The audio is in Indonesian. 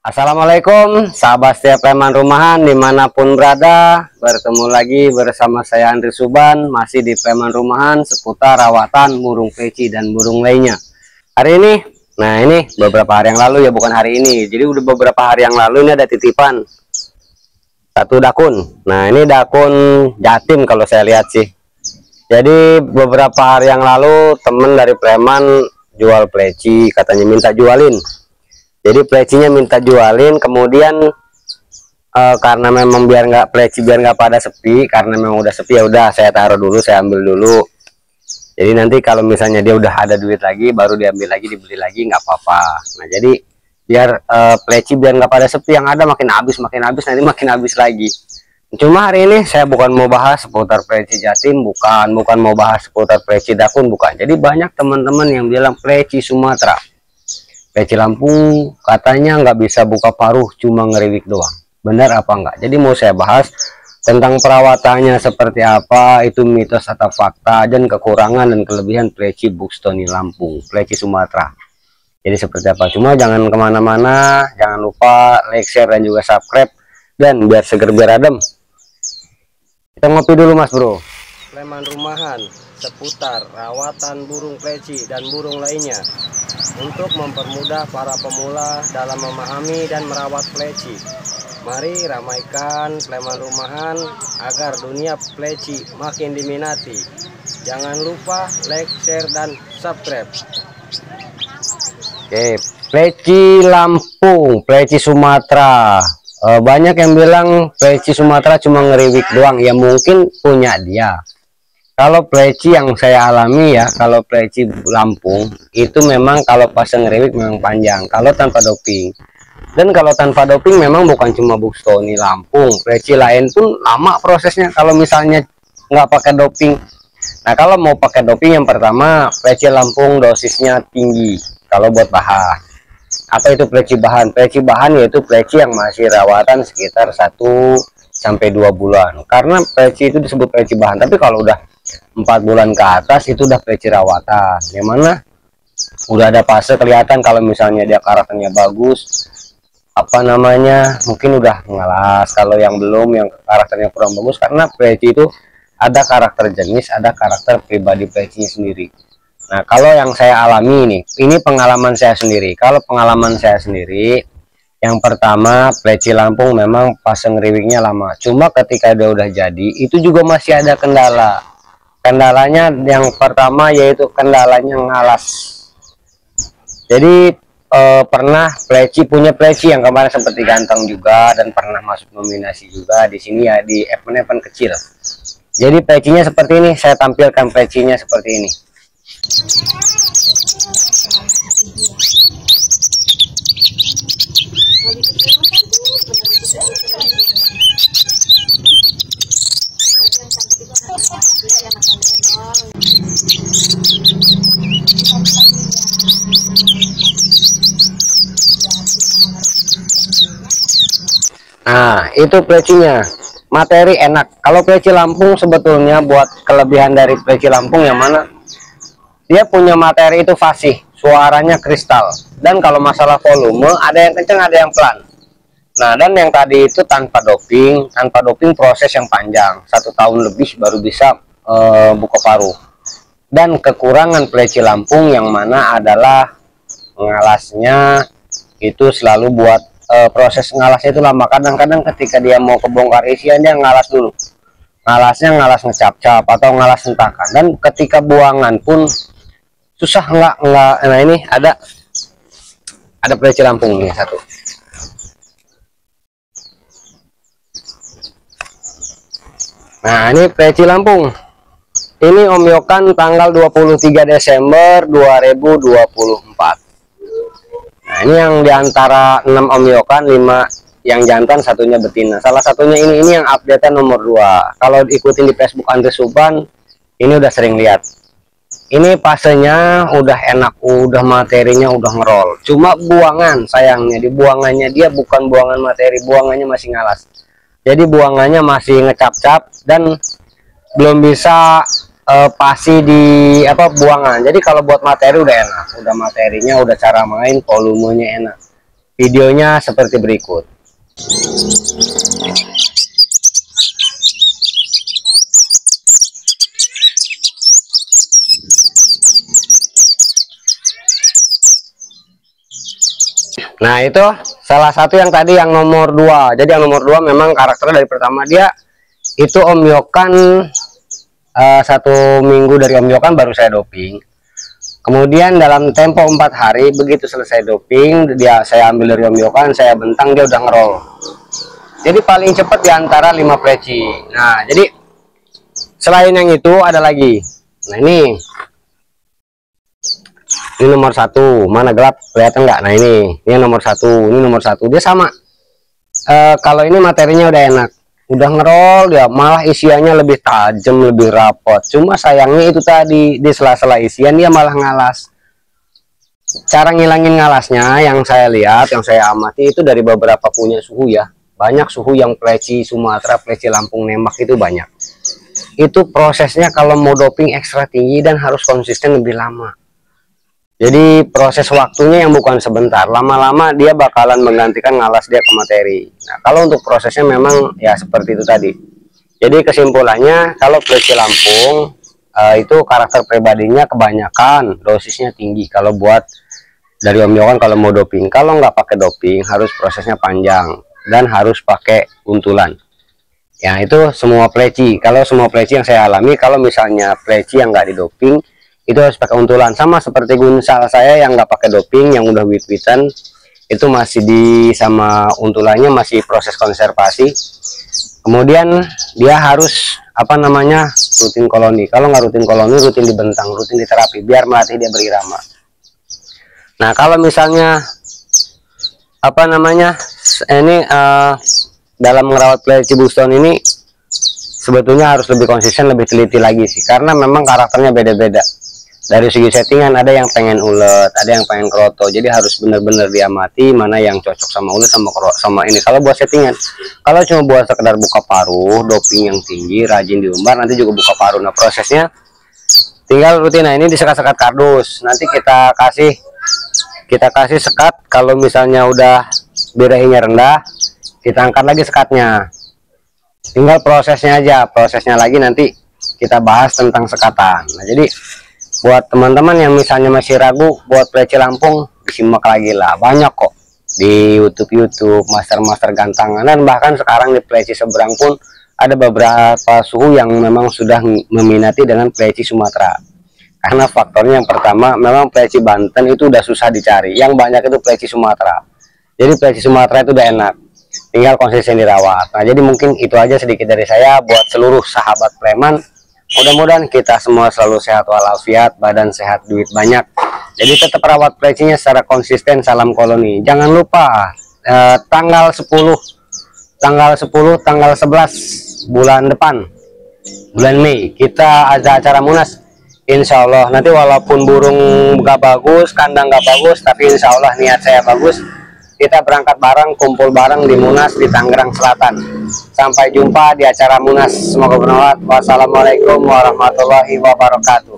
Assalamualaikum sahabat setiap preman rumahan dimanapun berada, bertemu lagi bersama saya Andri Suban, masih di preman rumahan seputar rawatan burung peci dan burung lainnya. Hari ini, nah ini beberapa hari yang lalu ya, bukan hari ini, jadi udah beberapa hari yang lalu ini ada titipan satu dakun. Nah ini dakun jatim kalau saya lihat sih. Jadi beberapa hari yang lalu temen dari preman jual pleci, katanya minta jualin. Jadi plecinya minta jualin, kemudian karena memang biar nggak pleci biar nggak pada sepi, karena memang udah sepi ya udah saya taruh dulu, saya ambil dulu. Jadi nanti kalau misalnya dia udah ada duit lagi, baru diambil lagi, dibeli lagi, nggak apa-apa. Nah jadi biar pleci biar nggak pada sepi, yang ada makin habis, nanti makin habis lagi. Cuma hari ini saya bukan mau bahas seputar pleci jatim, bukan mau bahas seputar pleci dakun, bukan. Jadi banyak teman-teman yang bilang pleci Sumatera, pleci Lampung katanya nggak bisa buka paruh, cuma ngeriwik doang. Benar apa enggak? Jadi mau saya bahas tentang perawatannya seperti apa, itu mitos atau fakta, dan kekurangan dan kelebihan pleci Buxtoni Lampung, pleci Sumatera. Jadi seperti apa? Cuma jangan kemana-mana, jangan lupa like, share, dan juga subscribe. Dan biar seger biar adem, kita ngopi dulu mas bro. Preman rumahan seputar rawatan burung pleci dan burung lainnya, untuk mempermudah para pemula dalam memahami dan merawat pleci. Mari ramaikan preman rumahan agar dunia pleci makin diminati. Jangan lupa like, share, dan subscribe. Oke, pleci Lampung, pleci Sumatera. Banyak yang bilang pleci Sumatera cuma ngeriwik doang, ya mungkin punya dia. Kalau pleci yang saya alami ya, kalau pleci Lampung itu memang kalau pas ngeriwik memang panjang, kalau tanpa doping. Dan kalau tanpa doping memang bukan cuma Buxtoni Lampung, pleci lain pun lama prosesnya kalau misalnya nggak pakai doping. Nah kalau mau pakai doping, yang pertama pleci Lampung dosisnya tinggi kalau buat bahan. Apa itu pleci bahan? Pleci bahan yaitu pleci yang masih rawatan sekitar 1 sampai 2 bulan. Karena pleci itu disebut pleci bahan. Tapi kalau udah 4 bulan ke atas itu udah pleci rawatan. Yang mana udah ada fase kelihatan kalau misalnya dia karakternya bagus, apa namanya, mungkin udah ngalas. Kalau yang belum, yang karakternya kurang bagus, karena pleci itu ada karakter jenis, ada karakter pribadi plecinya sendiri. Nah kalau yang saya alami ini pengalaman saya sendiri. Kalau pengalaman saya sendiri, yang pertama pleci Lampung memang pas ngeriwiknya lama. Cuma ketika dia udah jadi, itu juga masih ada kendala. Kendalanya yang pertama yaitu kendalanya ngalas. Jadi pernah punya pleci yang kemarin seperti ganteng juga, dan pernah masuk nominasi juga di sini ya, di event-event kecil. Jadi plecinya seperti ini, saya tampilkan plecinya seperti ini. Nah itu plecinya, materi enak. Kalau pleci Lampung sebetulnya buat kelebihan dari pleci Lampung yang mana dia punya materi itu fasih, suaranya kristal, dan kalau masalah volume ada yang kenceng ada yang pelan. Nah dan yang tadi itu tanpa doping proses yang panjang, 1 tahun lebih baru bisa buka paruh. Dan kekurangan pleci Lampung yang mana adalah ngalasnya itu selalu buat proses ngalasnya itu lama. Kadang-kadang ketika dia mau kebongkar isian dia ngalas dulu, ngalasnya ngalas ngecap-cap atau ngalas hentakan, dan ketika buangan pun susah enggak. Nah ini ada pleci Lampung nih satu. Nah ini pleci Lampung, ini Om Yokan tanggal 23 Desember 2024. Nah ini yang diantara 6 Om Yokan, 5 yang jantan, satunya betina. Salah satunya ini yang update nomor 2. Kalau ikutin di Facebook Andri Suban, ini udah sering lihat. Ini fasenya udah enak, udah materinya udah ngerol. Cuma buangan, sayangnya di buangannya dia bukan buangan materi, buangannya masih ngalas. Jadi buangannya masih ngecap-cap dan belum bisa pasti di buangan. Jadi kalau buat materi udah enak, udah materinya, udah cara main, volumenya enak. videonya seperti berikut. Nah, itu salah satu yang tadi yang nomor 2. Jadi yang nomor 2 memang karakternya dari pertama dia itu Om Yokan, 1 minggu dari Om Yokan baru saya doping. Kemudian dalam tempo 4 hari begitu selesai doping, saya ambil dari Om Yokan, saya bentang, dia udah ngerol. Jadi paling cepat diantara 5 pleci. Nah, jadi selain yang itu ada lagi. Nah, ini nomor 1, mana gelap kelihatan nggak? Nah, ini nomor 1, ini nomor 1, dia sama. Kalau ini materinya udah enak, udah ngerol, dia malah isiannya lebih tajam, lebih rapot. Cuma sayangnya itu tadi di sela-sela isian dia malah ngalas. Cara ngilangin ngalasnya yang saya lihat, yang saya amati itu dari beberapa punya suhu ya. Banyak suhu yang pleci Sumatera, pleci Lampung, Nembak itu banyak. Itu prosesnya kalau mau doping ekstra tinggi dan harus konsisten lebih lama. Jadi proses waktunya yang bukan sebentar, lama-lama dia bakalan menggantikan ngalas dia ke materi. Nah, kalau untuk prosesnya memang ya seperti itu tadi. Jadi kesimpulannya, kalau pleci Lampung itu karakter pribadinya kebanyakan dosisnya tinggi. Kalau buat dari Om Yokan kalau mau doping, kalau nggak pakai doping harus prosesnya panjang dan harus pakai untulan. Ya itu semua pleci. Kalau semua pleci yang saya alami, kalau misalnya pleci yang nggak didoping itu harus pakai untulan, sama seperti Gunsal saya yang nggak pakai doping, yang udah wit-witan itu masih sama untulannya masih proses konservasi. Kemudian dia harus rutin koloni. Kalau nggak rutin koloni, rutin dibentang, rutin diterapi biar melatih dia berirama. Nah, kalau misalnya ini dalam merawat pleci Bushstone ini sebetulnya harus lebih konsisten, lebih teliti lagi sih, karena memang karakternya beda-beda. Dari segi settingan ada yang pengen ulet, ada yang pengen kroto, jadi harus benar-benar diamati mana yang cocok sama ulet sama ini. Kalau buat settingan, kalau cuma buat sekedar buka paruh, doping yang tinggi, rajin diumbar, nanti juga buka paruh. Nah, prosesnya tinggal rutin. Nah, ini disekat-sekat kardus, nanti kita kasih sekat. Kalau misalnya udah birahinya rendah, kita angkat lagi sekatnya. Tinggal prosesnya aja, prosesnya lagi nanti kita bahas tentang sekatan. Nah, jadi buat teman-teman yang misalnya masih ragu buat pleci Lampung, disimak lagi lah, banyak kok di YouTube master-master gantangan, dan bahkan sekarang di pleci seberang pun ada beberapa suhu yang memang sudah meminati dengan pleci Sumatera. Karena faktornya yang pertama, memang pleci Banten itu udah susah dicari, yang banyak itu pleci Sumatera. Jadi pleci Sumatera itu udah enak, tinggal konsisten dirawat. Nah, jadi mungkin itu aja sedikit dari saya buat seluruh sahabat preman. Mudah-mudahan kita semua selalu sehat walafiat, badan sehat, duit banyak. Jadi tetap rawat plecinya secara konsisten. Salam koloni. Jangan lupa tanggal 10, tanggal 11 bulan depan, bulan Mei, kita ada acara Munas. Insya Allah nanti walaupun burung gak bagus, kandang gak bagus, tapi insya Allah niat saya bagus. Kita berangkat bareng, kumpul bareng di Munas di Tangerang Selatan. Sampai jumpa di acara Munas. Semoga bermanfaat. Wassalamualaikum warahmatullahi wabarakatuh.